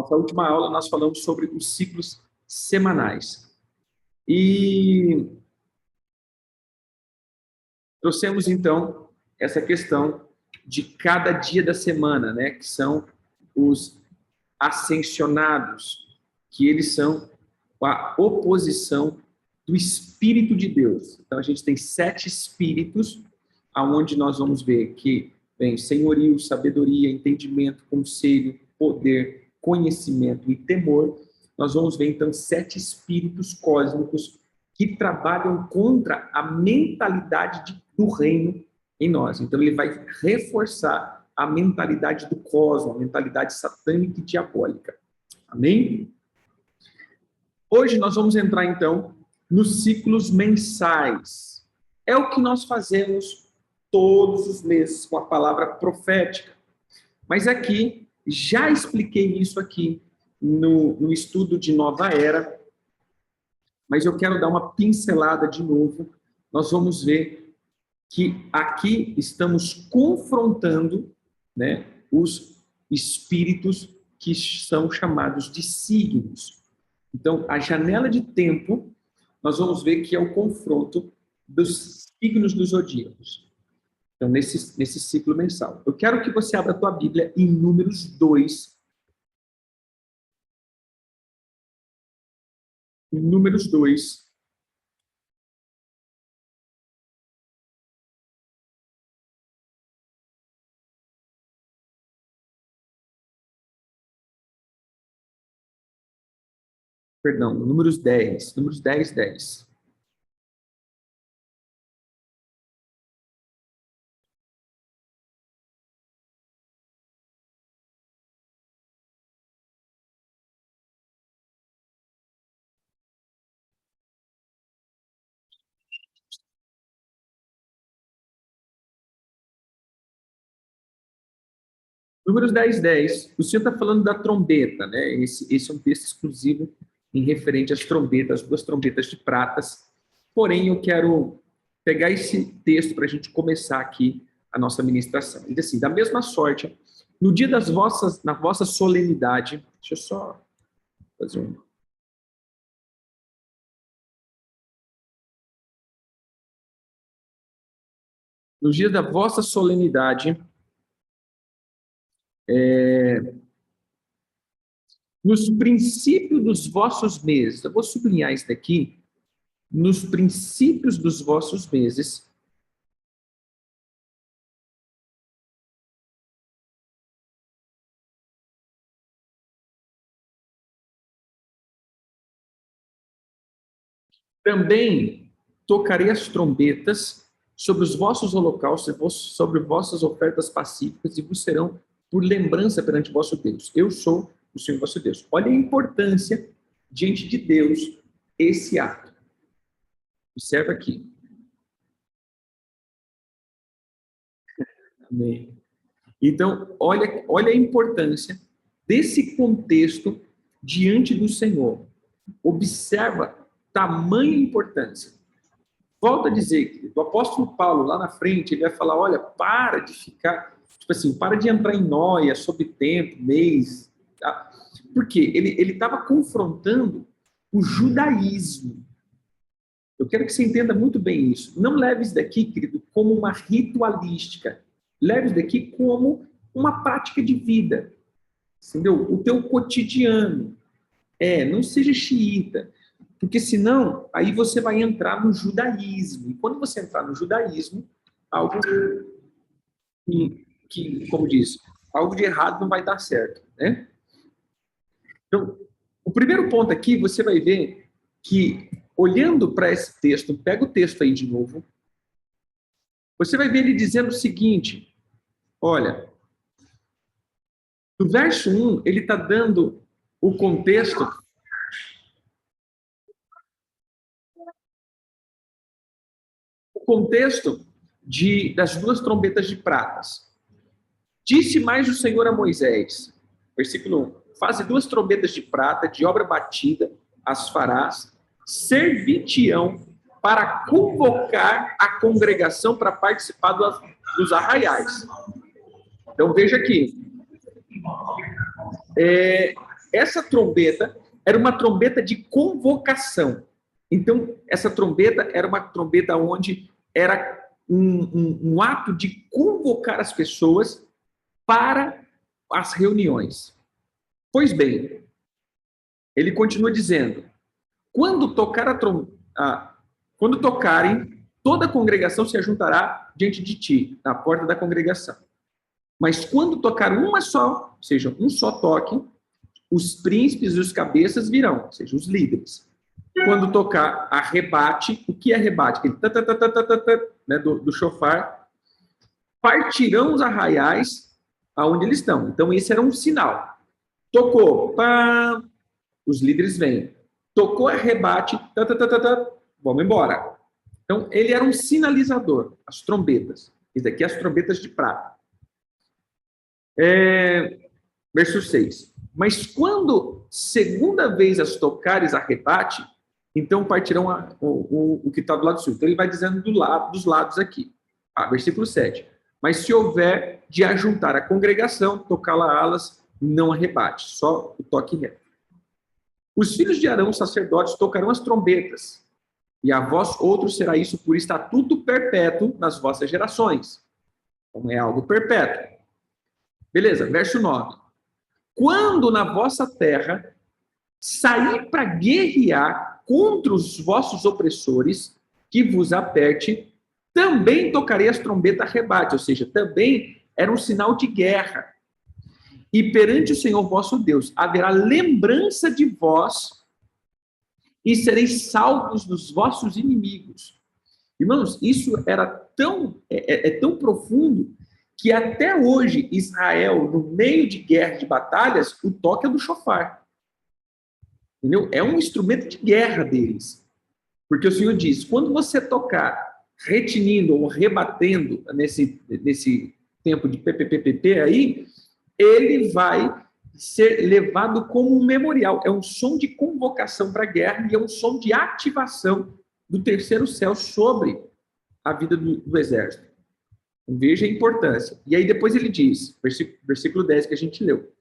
Nossa última aula nós falamos sobre os ciclos semanais. E trouxemos, então, essa questão de cada dia da semana, né? Que são os ascensionados, que eles são a oposição do Espírito de Deus. Então, a gente tem 7 espíritos, aonde nós vamos ver que vem senhorio, sabedoria, entendimento, conselho, poder, conhecimento e temor. Nós vamos ver, então, 7 espíritos cósmicos que trabalham contra a mentalidade do reino em nós. Então, ele vai reforçar a mentalidade do cosmos, a mentalidade satânica e diabólica. Amém? Hoje nós vamos entrar, então, nos ciclos mensais. É o que nós fazemos todos os meses com a palavra profética. Mas aqui, já expliquei isso aqui no estudo de Nova Era, mas eu quero dar uma pincelada de novo. Nós vamos ver que aqui estamos confrontando, né, os espíritos que são chamados de signos. Então, a janela de tempo, nós vamos ver que é o confronto dos signos dos zodíacos. Então, nesse ciclo mensal. Eu quero que você abra a tua Bíblia em Números 2. Números 2. Perdão, Números 10. Números 10, 10. Números 10, 10. O senhor está falando da trombeta, né? Esse é um texto exclusivo em referente às trombetas, 2 trombetas de pratas. Porém, eu quero pegar esse texto para a gente começar aqui a nossa ministração. Ele diz assim: da mesma sorte, no dia na vossa solenidade, deixa eu só fazer um. No dia da vossa solenidade, nos princípios dos vossos meses, eu vou sublinhar isso daqui, nos princípios dos vossos meses, também tocarei as trombetas sobre os vossos holocaustos, sobre vossas ofertas pacíficas, e vos serão por lembrança perante o vosso Deus. Eu sou o Senhor vosso Deus. Olha a importância diante de Deus esse ato. Observa aqui. Amém. Então, olha a importância desse contexto diante do Senhor. Observa tamanha importância. Volto a dizer que o apóstolo Paulo, lá na frente, ele vai falar, olha, para de ficar, tipo assim, para de entrar em nóia sobre tempo, mês, tá? Porque ele estava confrontando o judaísmo. Eu quero que você entenda muito bem isso. Não leve isso daqui, querido, como uma ritualística. Leve isso daqui como uma prática de vida. Entendeu? O teu cotidiano. Não seja xiita. Porque senão, aí você vai entrar no judaísmo. E quando você entrar no judaísmo, algo como diz, algo de errado não vai dar certo, né? Então, o primeiro ponto aqui, você vai ver que, olhando para esse texto, pega o texto aí de novo, você vai ver ele dizendo o seguinte, olha, no verso 1, ele está dando o contexto das 2 trombetas de pratas. Disse mais o Senhor a Moisés, versículo 1, faze 2 trombetas de prata, de obra batida, as farás, servir-te-ão para convocar a congregação para participar dos arraiais. Então, veja aqui. essa trombeta era uma trombeta de convocação. Então, essa trombeta era uma trombeta onde era um ato de convocar as pessoas para as reuniões. Pois bem, ele continua dizendo: quando tocar quando tocarem, toda a congregação se ajuntará diante de ti, na porta da congregação. Mas quando tocar uma só, ou seja, um só toque, os príncipes e os cabeças virão, ou seja, os líderes. Quando tocar arrebate, o que é arrebate? Aquele né, do chofar, partirão os arraiais aonde eles estão. Então, esse era um sinal. Tocou, pá, os líderes vêm. Tocou arrebate, vamos embora. Então, ele era um sinalizador, as trombetas. Isso aqui é as trombetas de prata. Verso 6. Mas quando segunda vez as tocares arrebate, então partirão o que está do lado sul. Então ele vai dizendo dos lados aqui. Versículo 7. Mas se houver de ajuntar a congregação, tocá-la alas, não arrebate, só o toque reto. Os filhos de Arão, sacerdotes, tocarão as trombetas, e a vós outros será isso por estatuto perpétuo nas vossas gerações. Então é algo perpétuo. Beleza, verso 9. Quando na vossa terra sair para guerrear contra os vossos opressores, que vos aperte, também tocarei as trombetas rebate, ou seja, também era um sinal de guerra. E perante o Senhor vosso Deus haverá lembrança de vós e sereis salvos dos vossos inimigos. Irmãos, isso era tão profundo que até hoje Israel, no meio de guerra, de batalhas, o toque é do chofar. Entendeu? É um instrumento de guerra deles. Porque o Senhor diz, quando você tocar retinindo ou rebatendo nesse tempo de PPPP aí, ele vai ser levado como um memorial. É um som de convocação para a guerra e é um som de ativação do terceiro céu sobre a vida do exército. Veja a importância. E aí depois ele diz, versículo 10 que a gente leu,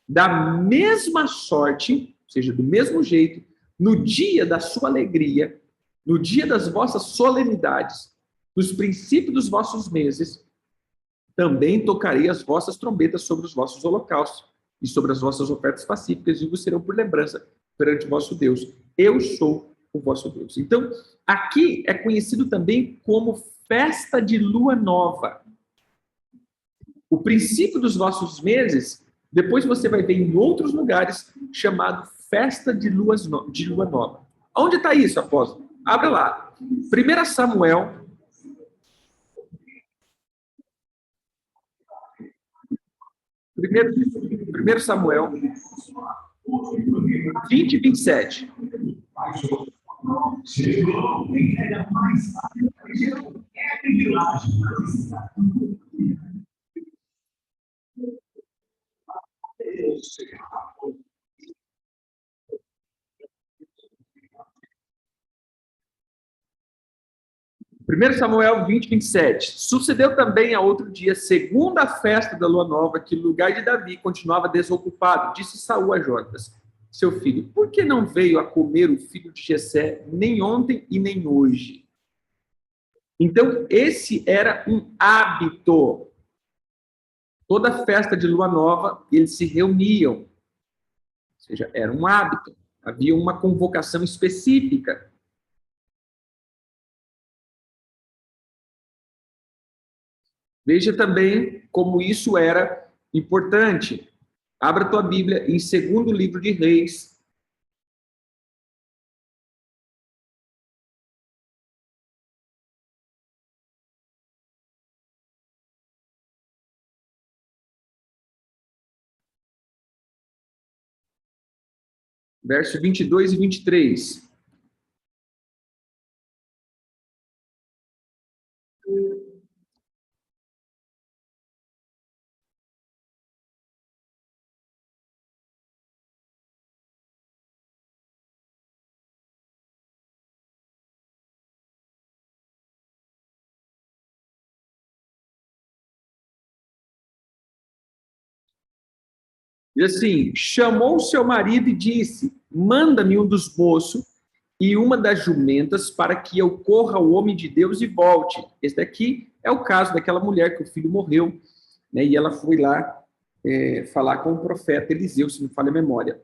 da mesma sorte, ou seja, do mesmo jeito, no dia da sua alegria, no dia das vossas solenidades, nos princípios dos vossos meses, também tocarei as vossas trombetas sobre os vossos holocaustos e sobre as vossas ofertas pacíficas, e vos serão por lembrança perante o vosso Deus. Eu sou o vosso Deus. Então, aqui é conhecido também como festa de lua nova. O princípio dos vossos meses, depois você vai ver em outros lugares, chamado festa de lua nova. Onde está isso, apóstolo? Abra lá. 1 Samuel. 1 Samuel 20 e 27. Primeiro Samuel 20, 27. Sucedeu também a outro dia, segunda festa da lua nova, que o lugar de Davi continuava desocupado. Disse Saul a Jonatas, seu filho, por que não veio a comer o filho de Jessé nem ontem e nem hoje? Então, esse era um hábito. Toda festa de lua nova, eles se reuniam. Ou seja, era um hábito. Havia uma convocação específica. Veja também como isso era importante. Abra tua Bíblia em 2º livro de Reis. Verso 22 e 23. Diz assim: chamou seu marido e disse: manda-me um dos moços e uma das jumentas para que eu corra ao homem de Deus e volte. Esse daqui é o caso daquela mulher que o filho morreu, né? E ela foi lá falar com o profeta Eliseu, se não falha a memória.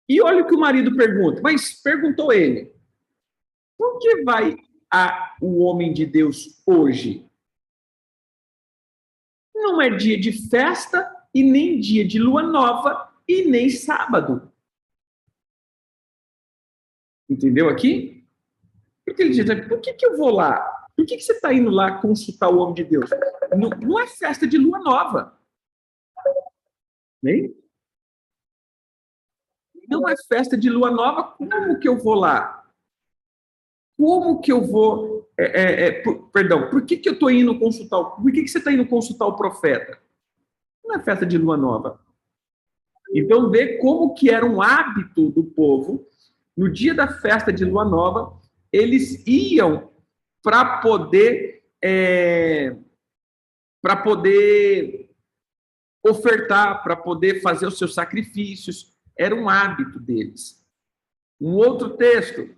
E olha o que o marido pergunta, mas perguntou ele: por que vai o homem de Deus hoje? Não é dia de festa e nem dia de lua nova e nem sábado. Entendeu aqui? Porque ele diz: por que eu vou lá? Por que você está indo lá consultar o homem de Deus? Não, não é festa de lua nova. Né? Não é festa de lua nova. Como que eu vou lá? Como que eu vou. Perdão, por que eu estou indo consultar? Por que você está indo consultar o profeta? Não é festa de lua nova. Então, vê como que era um hábito do povo. No dia da festa de lua nova, eles iam para poder ofertar, para poder fazer os seus sacrifícios. Era um hábito deles. Um outro texto.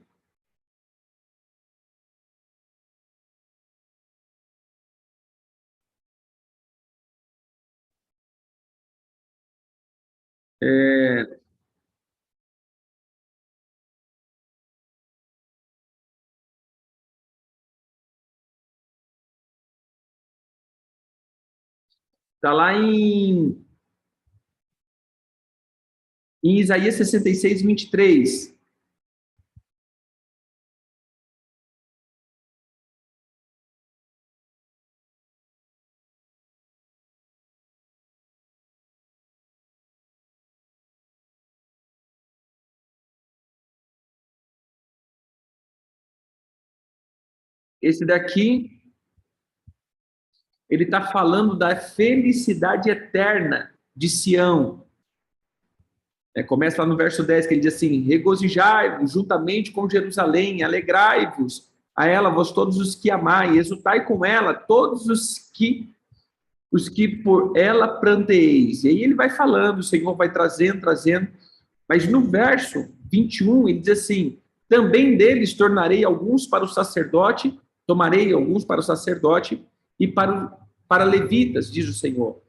Está lá em Isaías 66, 23. Esse daqui, ele está falando da felicidade eterna de Sião. Começa lá no verso 10, que ele diz assim: regozijai-vos juntamente com Jerusalém, alegrai-vos a ela, vós todos os que amai, exultai com ela, todos os que por ela pranteis. E aí ele vai falando, o Senhor vai trazendo, mas no verso 21, ele diz assim: também deles tornarei alguns para o sacerdote, tomarei alguns para o sacerdote e para levitas, diz o Senhor.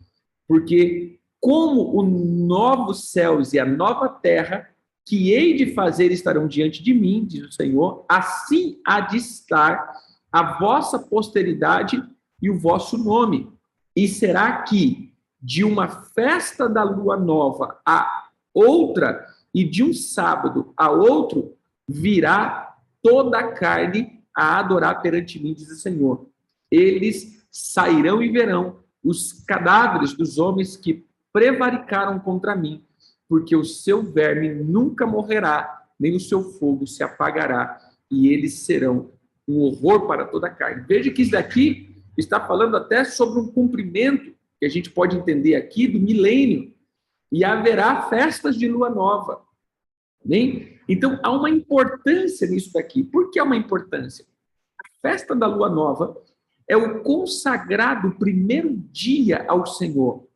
Porque como os novos céus e a nova terra que hei de fazer estarão diante de mim, diz o Senhor, assim há de estar a vossa posteridade e o vosso nome. E será que de uma festa da lua nova a outra e de um sábado a outro virá toda a carne a adorar perante mim, diz o Senhor. Eles sairão e verão os cadáveres dos homens que prevaricaram contra mim, porque o seu verme nunca morrerá, nem o seu fogo se apagará, e eles serão um horror para toda a carne. Veja que isso daqui está falando até sobre um cumprimento, que a gente pode entender aqui, do milênio, e haverá festas de lua nova. Né? Então, há uma importância nisso daqui. Por que há uma importância? A festa da lua nova é o consagrado primeiro dia ao Senhor.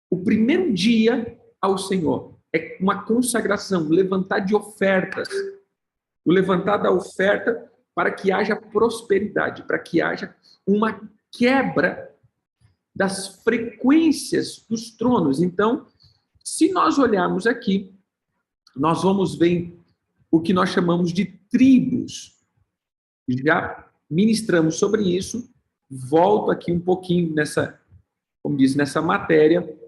O primeiro dia ao Senhor é uma consagração, levantar de ofertas. O levantar da oferta para que haja prosperidade, para que haja uma quebra das frequências dos tronos. Então, se nós olharmos aqui, nós vamos ver o que nós chamamos de tribos. Já ministramos sobre isso. Volto aqui um pouquinho nessa, como diz, nessa matéria,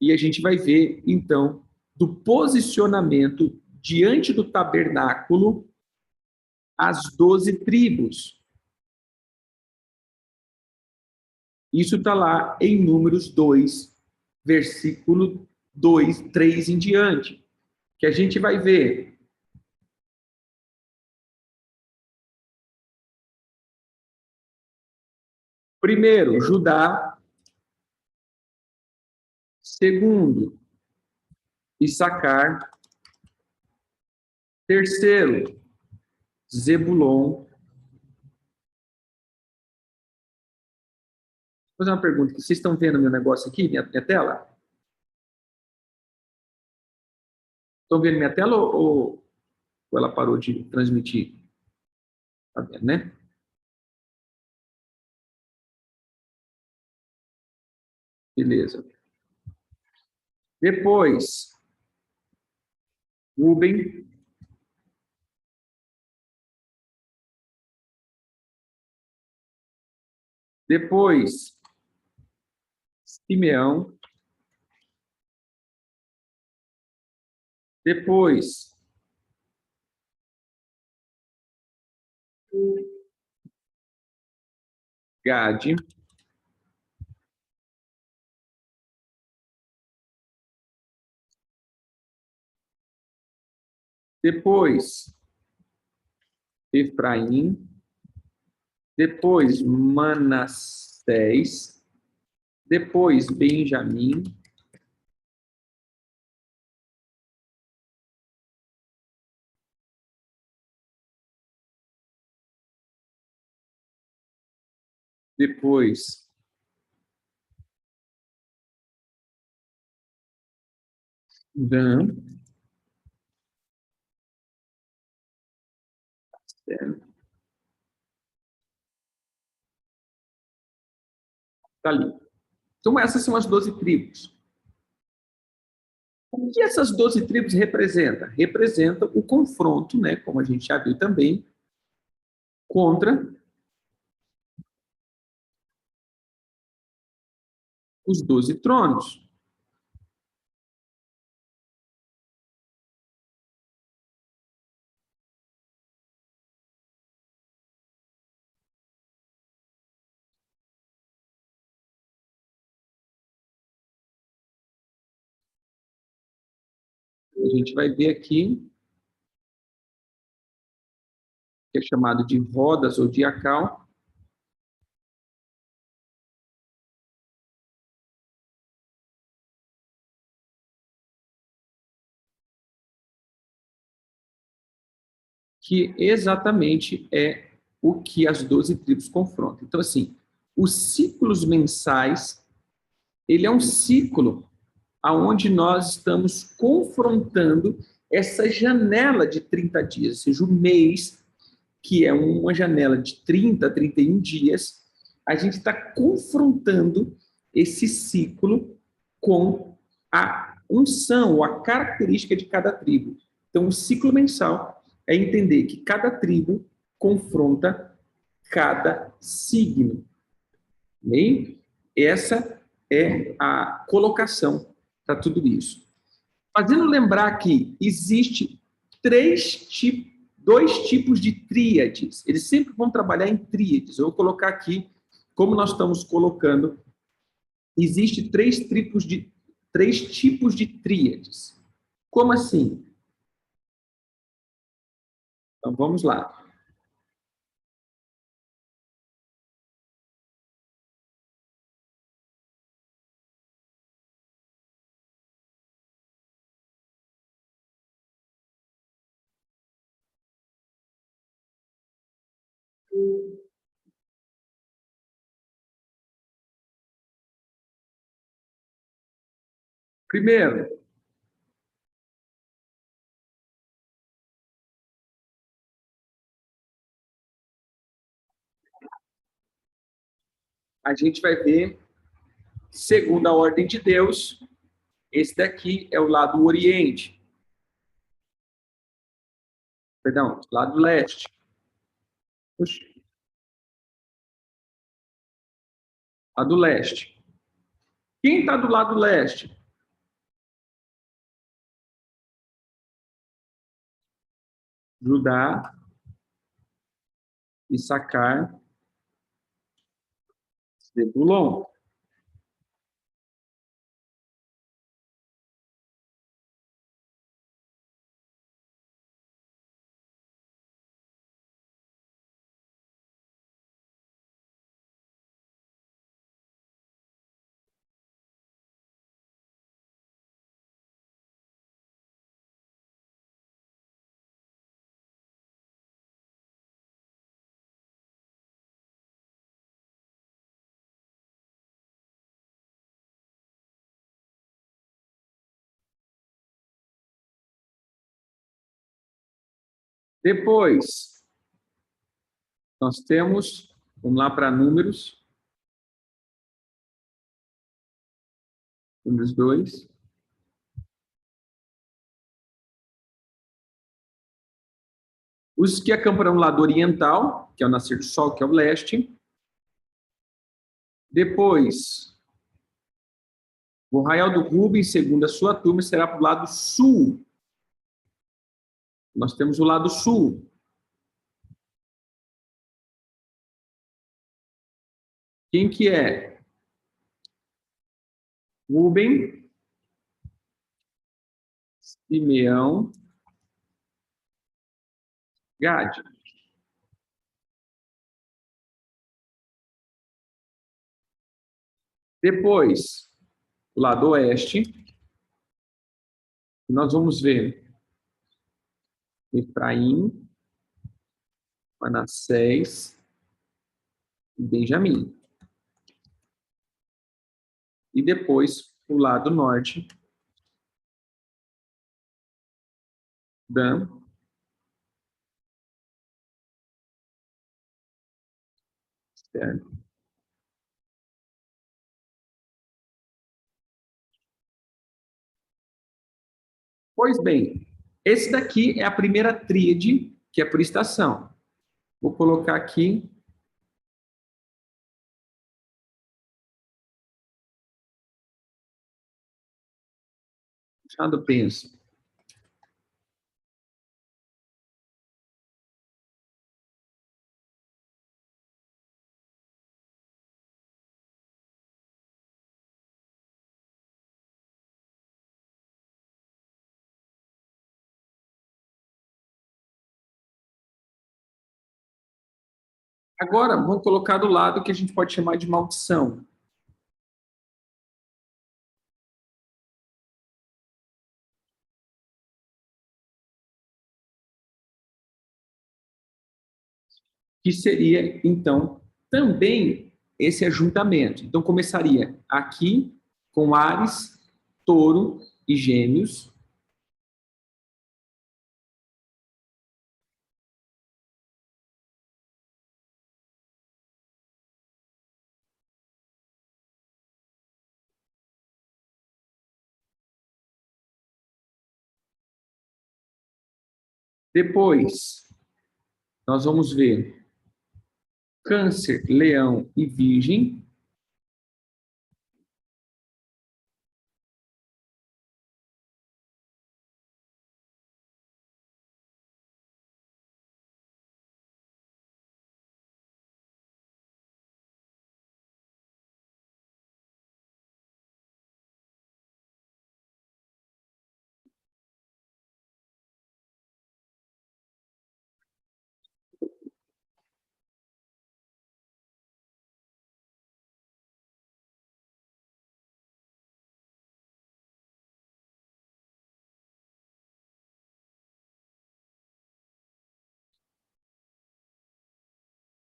e a gente vai ver, então, do posicionamento diante do tabernáculo, as 12 tribos. Isso está lá em Números 2, versículo 2, 3 em diante, que a gente vai ver. Primeiro, Judá. Segundo, Issacar. Terceiro, Zebulon. Vou fazer uma pergunta. Vocês estão vendo meu negócio aqui, minha tela? Estão vendo minha tela ou ela parou de transmitir? Tá vendo, né? Beleza. Depois, Rubem. Depois, Simeão. Depois, Gade. Depois, Efraim. Depois, Manassés. Depois, Benjamim. Depois, Dan. Tá ali. Então, essas são as 12 tribos. O que essas 12 tribos representam? Representam o confronto, né, como a gente já viu também, contra os 12 tronos. A gente vai ver aqui, que é chamado de rodas ou diacal, que exatamente é o que as 12 tribos confrontam. Então, assim, os ciclos mensais, ele é um ciclo aonde nós estamos confrontando essa janela de 30 dias, ou seja, o mês, que é uma janela de 30 a 31 dias, a gente está confrontando esse ciclo com a unção, ou a característica de cada tribo. Então, o ciclo mensal é entender que cada tribo confronta cada signo. E essa é a colocação para tudo isso. Fazendo lembrar que existe dois tipos de tríades. Eles sempre vão trabalhar em tríades. Eu vou colocar aqui, como nós estamos colocando, existe três tipos de tríades. Como assim? Então vamos lá. Primeiro, a gente vai ver, segundo a ordem de Deus, esse daqui é o lado oriente, perdão, lado leste. Puxa, lado leste. Quem está do lado leste? Judá, Issacar, Zebulon. Depois, nós temos, vamos lá para números. Números 2. Os que acamparão no lado oriental, que é o nascer do sol, que é o leste. Depois, o arraial do Ruben, segundo a sua turma, será para o lado sul. Nós temos o lado sul. Quem que é? Ruben, Simeão, Gade. Depois, o lado oeste, nós vamos ver Efraim, Manassés e Benjamim. E depois, o lado norte, Dan, certo? Pois bem, esse daqui é a primeira tríade, que é por estação. Vou colocar aqui. Puxado penso. Agora, vamos colocar do lado que a gente pode chamar de maldição. Que seria, então, também esse ajuntamento. Então, começaria aqui com Áries, Touro e Gêmeos. Depois, nós vamos ver Câncer, Leão e Virgem.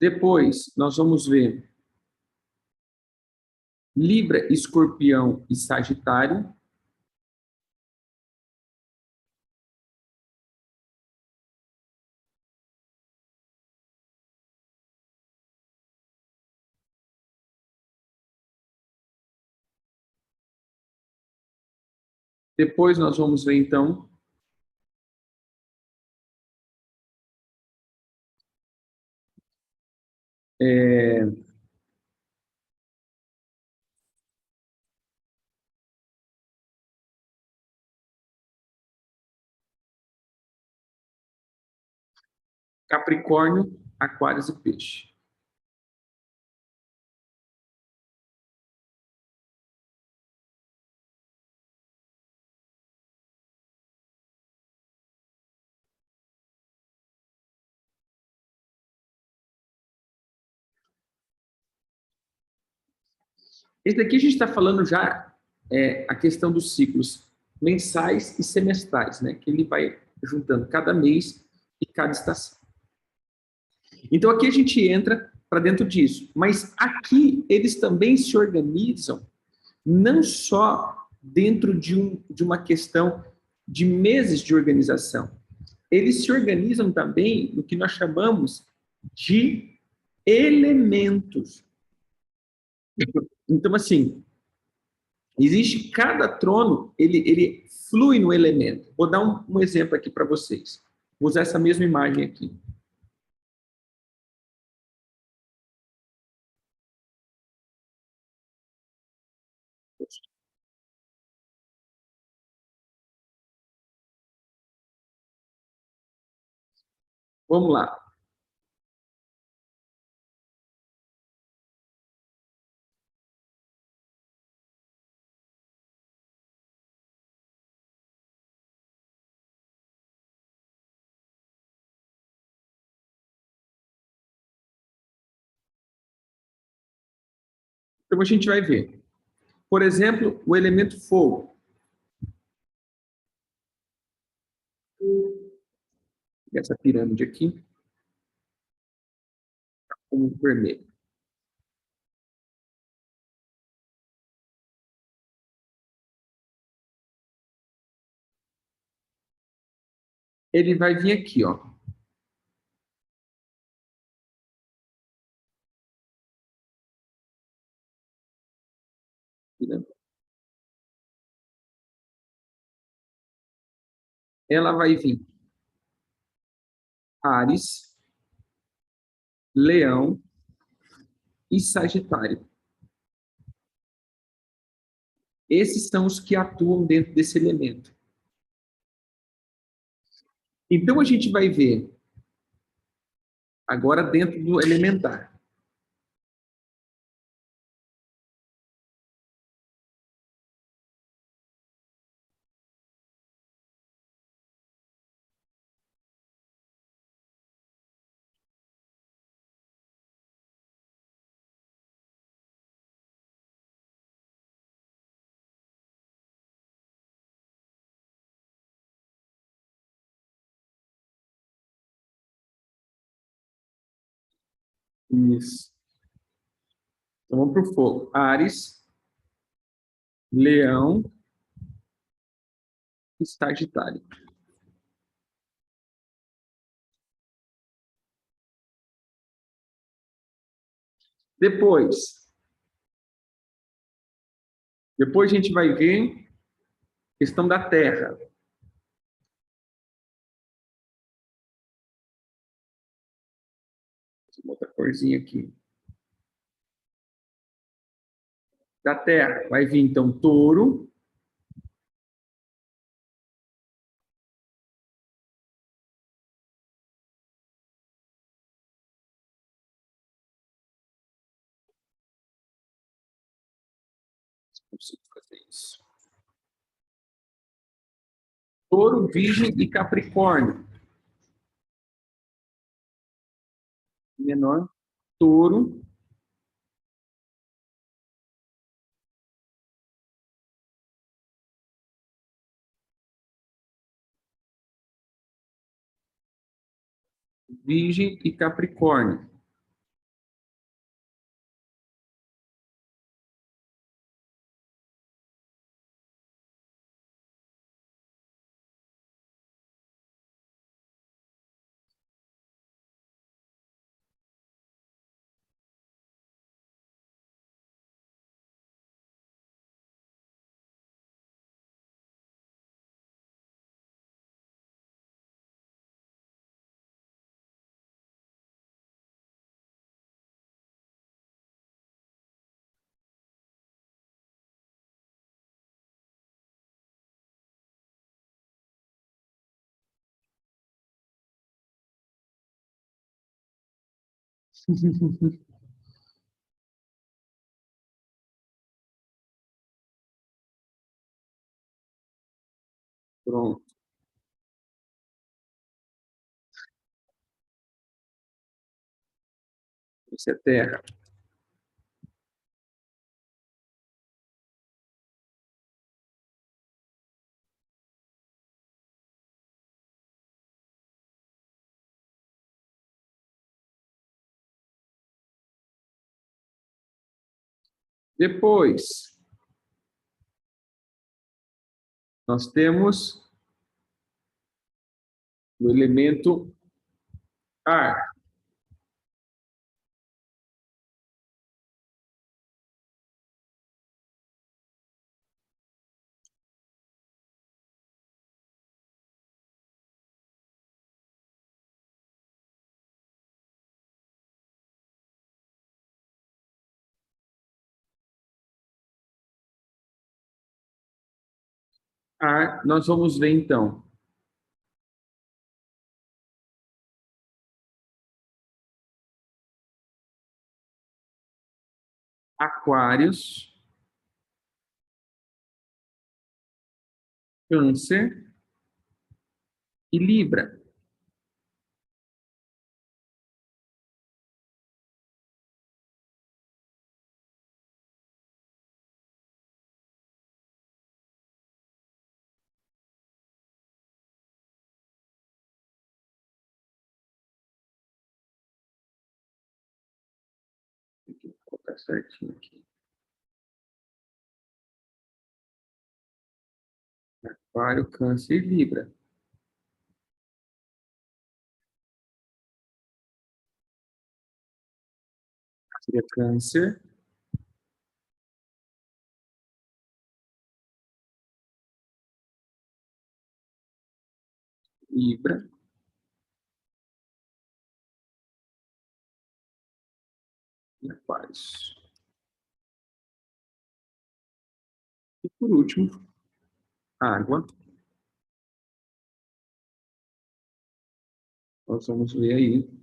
Depois, nós vamos ver Libra, Escorpião e Sagitário. Depois, nós vamos ver, então, Capricórnio, Aquários e Peixe. Esse daqui a gente está falando já a questão dos ciclos mensais e semestrais, né? Que ele vai juntando cada mês e cada estação. Então aqui a gente entra para dentro disso, mas aqui eles também se organizam não só dentro de uma questão de meses de organização, eles se organizam também no que nós chamamos de elementos. Então, assim, existe cada trono, ele flui no elemento. Vou dar um exemplo aqui para vocês. Vou usar essa mesma imagem aqui. Vamos lá. Então, a gente vai ver. Por exemplo, o elemento fogo. Essa pirâmide aqui, com vermelho. Ele vai vir aqui, ó. Ela vai vir Áries, Leão e Sagitário. Esses são os que atuam dentro desse elemento. Então, a gente vai ver agora dentro do elementar. Isso. Então, vamos para o fogo. Áries, Leão e Sagitário. Depois a gente vai ver questão da Terra. Vou botar a corzinha aqui. Da Terra vai vir, então, Touro, consigo fazer isso. Touro, Virgem e Capricórnio. Menor, Touro, Virgem e Capricórnio. Pronto, esse é Terra. Depois, nós temos O elemento ar. Ar, nós vamos ver então. Aquários, Câncer e Libra. Vou colocar certinho aqui. Aquário, Câncer e Libra. Seria Câncer, Libra e Aquários. E por último, Água. Nós vamos ver aí.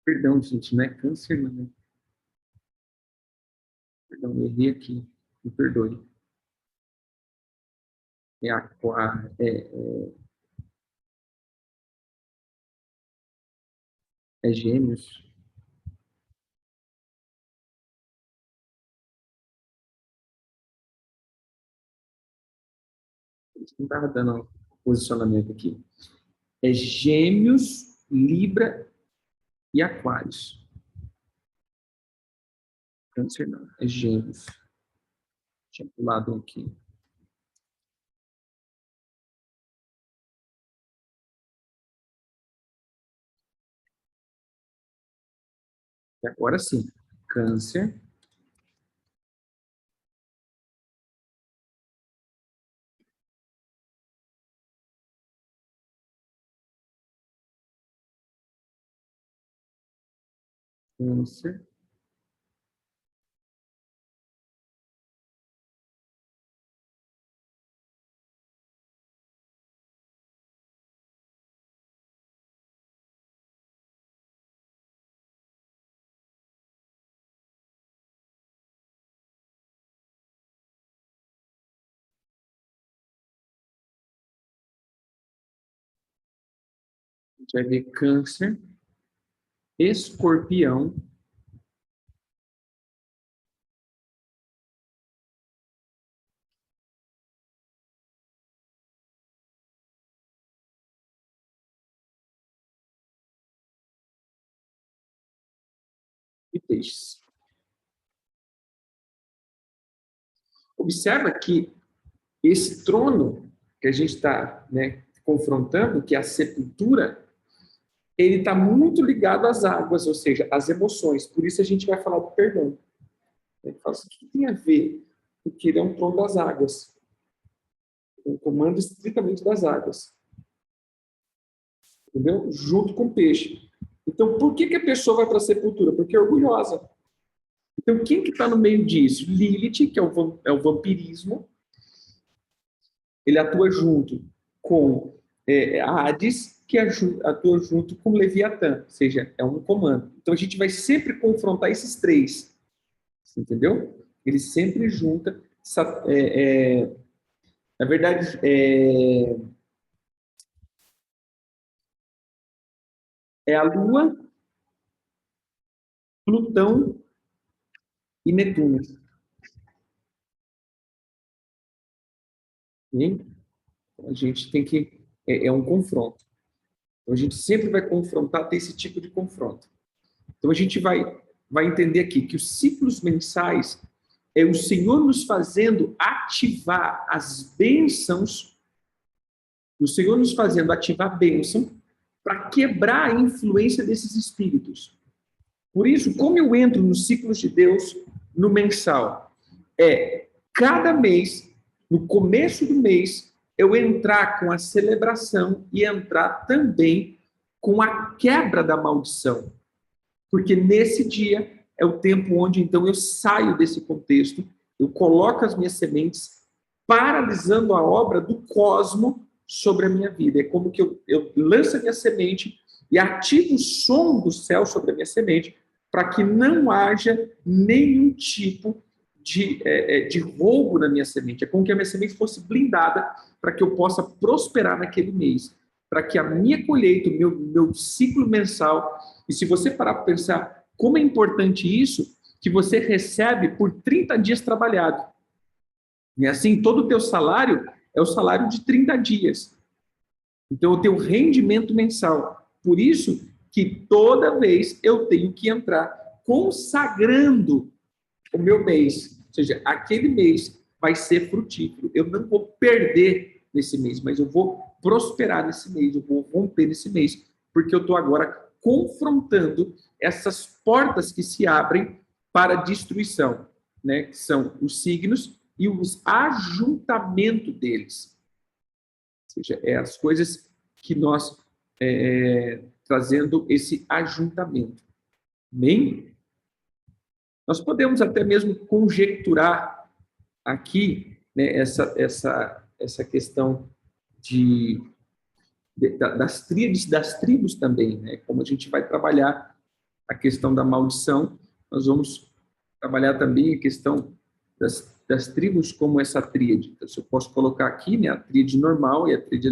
Perdão, gente, não é Câncer, não. Perdão, eu errei aqui. Me perdoe. É Aquário, é Gêmeos. Não estava dando posicionamento aqui. É Gêmeos, Libra e Aquários. Câncer não, é Gêmeos. Tinha pulado um aqui. E agora sim, Câncer, Câncer, a gente vai ver Câncer, Escorpião e Peixes. Observa que esse trono que a gente está, né, confrontando, que é a sepultura, ele está muito ligado às águas, ou seja, às emoções. Por isso a gente vai falar do perdão. Ele fala assim, o que tem a ver? Porque ele é um trono das águas, um comando estritamente das águas, entendeu? Junto com o peixe. Então, por que, que a pessoa vai para a sepultura? Porque é orgulhosa. Então, quem que está no meio disso? Lilith, que é o vampirismo, ele atua junto com Hades, que atua junto com Leviatã, ou seja, é um comando. Então, a gente vai sempre confrontar esses três, entendeu? Ele sempre junta, na verdade, é a Lua, Plutão e Netuno. Hein? Então, a gente tem que. É um confronto. Então, a gente sempre vai confrontar, ter esse tipo de confronto. Então, a gente vai entender aqui que os ciclos mensais é o Senhor nos fazendo ativar as bênçãos, o Senhor nos fazendo ativar a bênção para quebrar a influência desses espíritos. Por isso, como eu entro nos ciclos de Deus no mensal? Cada mês, no começo do mês, eu entrar com a celebração e entrar também com a quebra da maldição. Porque nesse dia é o tempo onde então eu saio desse contexto, eu coloco as minhas sementes, paralisando a obra do cosmo sobre a minha vida. É como que eu lanço a minha semente e ativo o som do céu sobre a minha semente, para que não haja nenhum tipo de roubo na minha semente. É como que a minha semente fosse blindada para que eu possa prosperar naquele mês, para que a minha colheita, o meu ciclo mensal, e se você parar para pensar como é importante isso, que você recebe por 30 dias trabalhado. E assim, todo o teu salário é o salário de 30 dias. Então, o teu rendimento mensal. Por isso que toda vez eu tenho que entrar consagrando o meu mês. Ou seja, aquele mês vai ser frutífero. Eu não vou perder nesse mês, mas eu vou prosperar nesse mês, eu vou romper nesse mês, porque eu estou agora confrontando essas portas que se abrem para destruição, né? Que são os signos e os ajuntamentos deles. Ou seja, é as coisas que nós trazendo esse ajuntamento. Bem, nós podemos até mesmo conjecturar aqui, né, essa questão das tribos também, né? Como a gente vai trabalhar a questão da maldição, nós vamos trabalhar também a questão das tribos como essa tríade. Então, se eu posso colocar aqui, né, a tríade normal e a tríade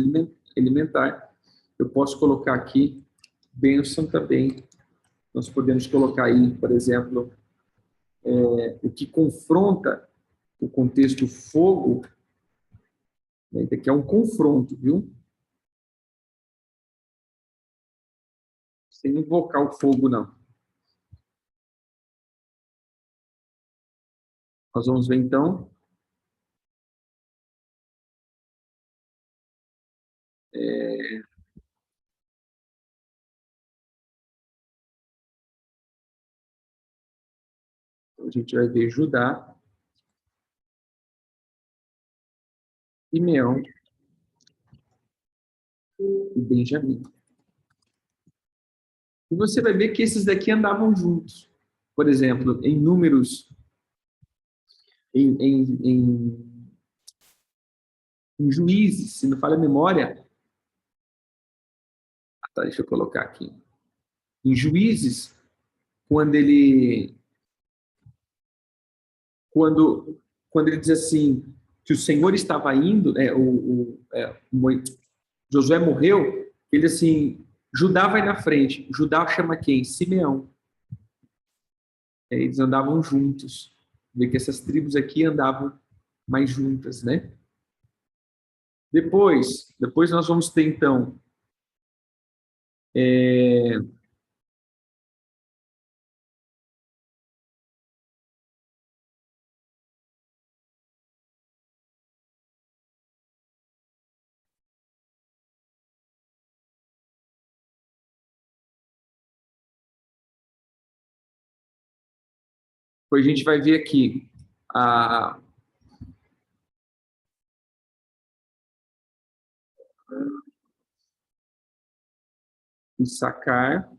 alimentar, eu posso colocar aqui bênção também. Nós podemos colocar aí, por exemplo, o que confronta o contexto fogo, né? Isso aqui é um confronto, viu? Sem invocar o fogo, não. Nós vamos ver então. A gente vai ver Judá, Simeão e Benjamim. E você vai ver que esses daqui andavam juntos. Por exemplo, em números, em juízes, se não falha a memória, tá, deixa eu colocar aqui. Em juízes, quando ele quando quando ele diz assim que o Senhor estava indo, Josué morreu, ele assim, Judá vai na frente. Judá chama quem? Simeão. Eles andavam juntos. Vê que essas tribos aqui andavam mais juntas, né? Depois nós vamos ter então, depois a gente vai ver aqui a Issacar,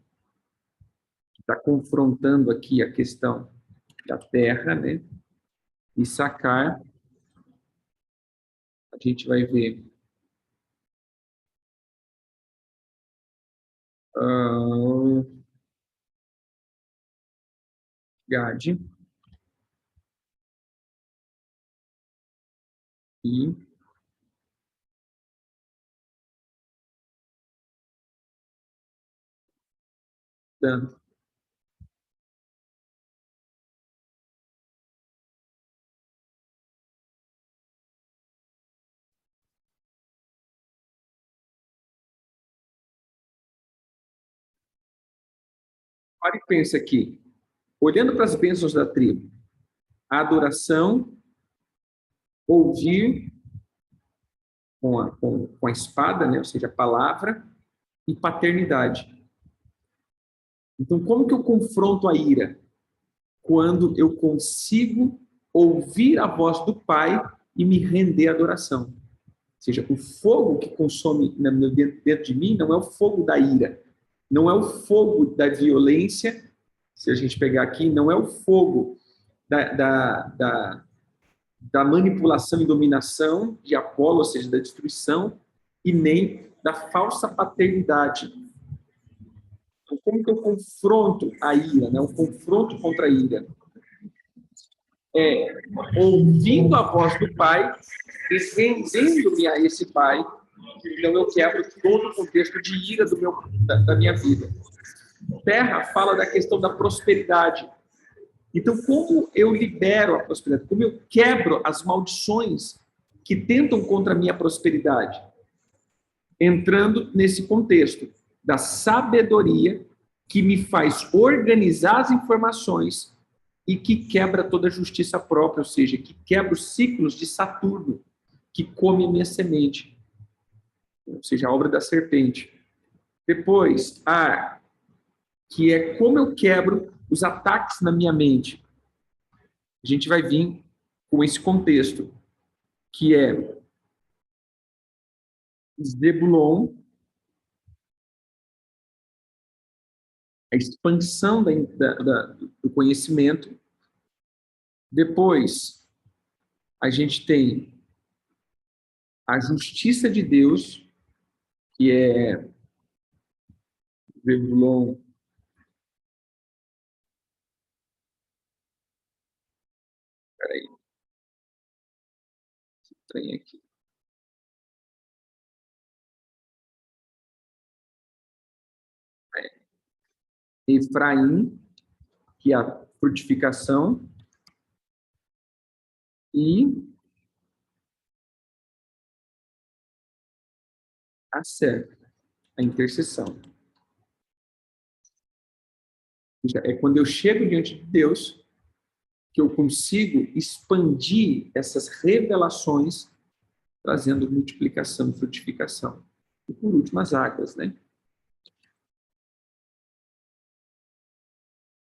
que está confrontando aqui a questão da terra, né? Issacar, a gente vai ver uh, Gade e Dan. Para e pensa aqui, olhando para as bênçãos da tribo, a adoração, ouvir com a espada, né? Ou seja, a palavra, e paternidade. Então, como que eu confronto a ira? Quando eu consigo ouvir a voz do Pai e me render à adoração. Ou seja, o fogo que consome dentro de mim não é o fogo da ira, não é o fogo da violência, se a gente pegar aqui, não é o fogo da manipulação e dominação de Apolo, ou seja, da destruição, e nem da falsa paternidade. Então, como que eu confronto a ira, né? O confronto contra a ira é ouvindo a voz do Pai e rendendo-me a esse Pai. Então eu quebro todo o contexto de ira da minha vida. Terra fala da questão da prosperidade. Então, como eu libero a prosperidade? Como eu quebro as maldições que tentam contra a minha prosperidade? Entrando nesse contexto da sabedoria que me faz organizar as informações e que quebra toda a justiça própria, ou seja, que quebra os ciclos de Saturno, que come a minha semente, ou seja, a obra da serpente. Depois, ar, que é como eu quebro os ataques na minha mente. A gente vai vir com esse contexto, que é Zebulon, a expansão do conhecimento. Depois, a gente tem a justiça de Deus, que é Zebulon. Peraí, tem aqui. Efraim, que é a frutificação, e a Ser, a intercessão. É quando eu chego diante de Deus que eu consigo expandir essas revelações, trazendo multiplicação e frutificação. E por último, as águas, né?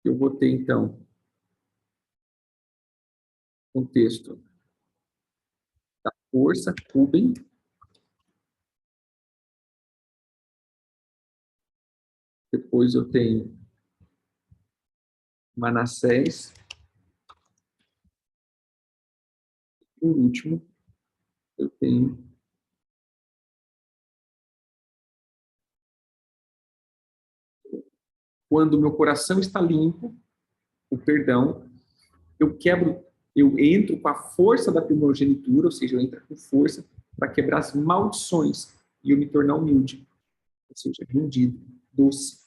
Eu vou ter, então, contexto da força, Ruben. Depois eu tenho Manassés. Por último, eu tenho quando meu coração está limpo, o perdão, eu quebro, eu entro com a força da primogenitura, ou seja, eu entro com força para quebrar as maldições e eu me tornar humilde, ou seja, rendido, doce.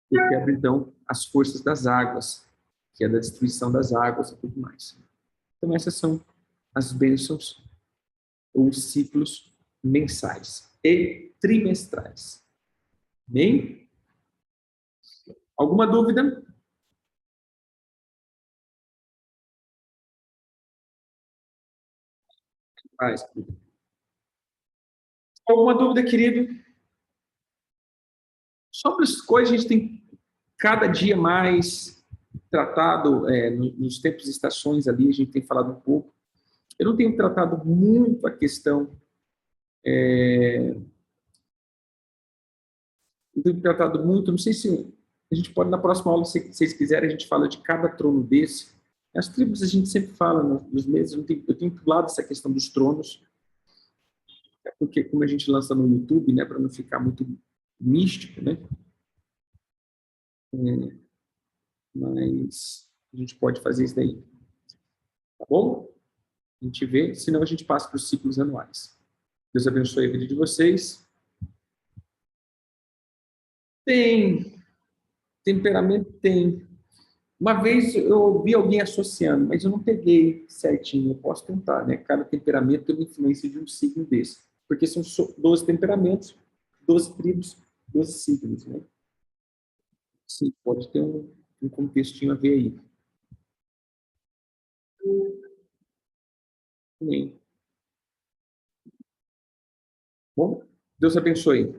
Eu quebro, então, as forças das águas, que é da destruição das águas e tudo mais. Então, essas são as bênçãos ou ciclos mensais e trimestrais. Bem? Alguma dúvida? Alguma dúvida, querido? Sobre as coisas, a gente tem cada dia mais tratado, nos tempos e estações ali, a gente tem falado um pouco. Eu não tenho tratado muito a questão, não tenho tratado muito, não sei se a gente pode, na próxima aula, se vocês quiserem, a gente fala de cada trono desse. As tribos a gente sempre fala nos meses, eu tenho pulado essa questão dos tronos, porque como a gente lança no YouTube, né, para não ficar muito místico, né, mas a gente pode fazer isso daí, tá bom? A gente vê, senão a gente passa para os ciclos anuais. Deus abençoe a vida de vocês. Tem, temperamento tem. Uma vez eu ouvi alguém associando, mas eu não peguei certinho, eu posso tentar, né? Cada temperamento tem uma influência de um signo desse. Porque são 12 temperamentos, 12 tribos, 12 signos, né? Sim, pode ter um contextinho a ver aí. Amém. Bom, Deus abençoe.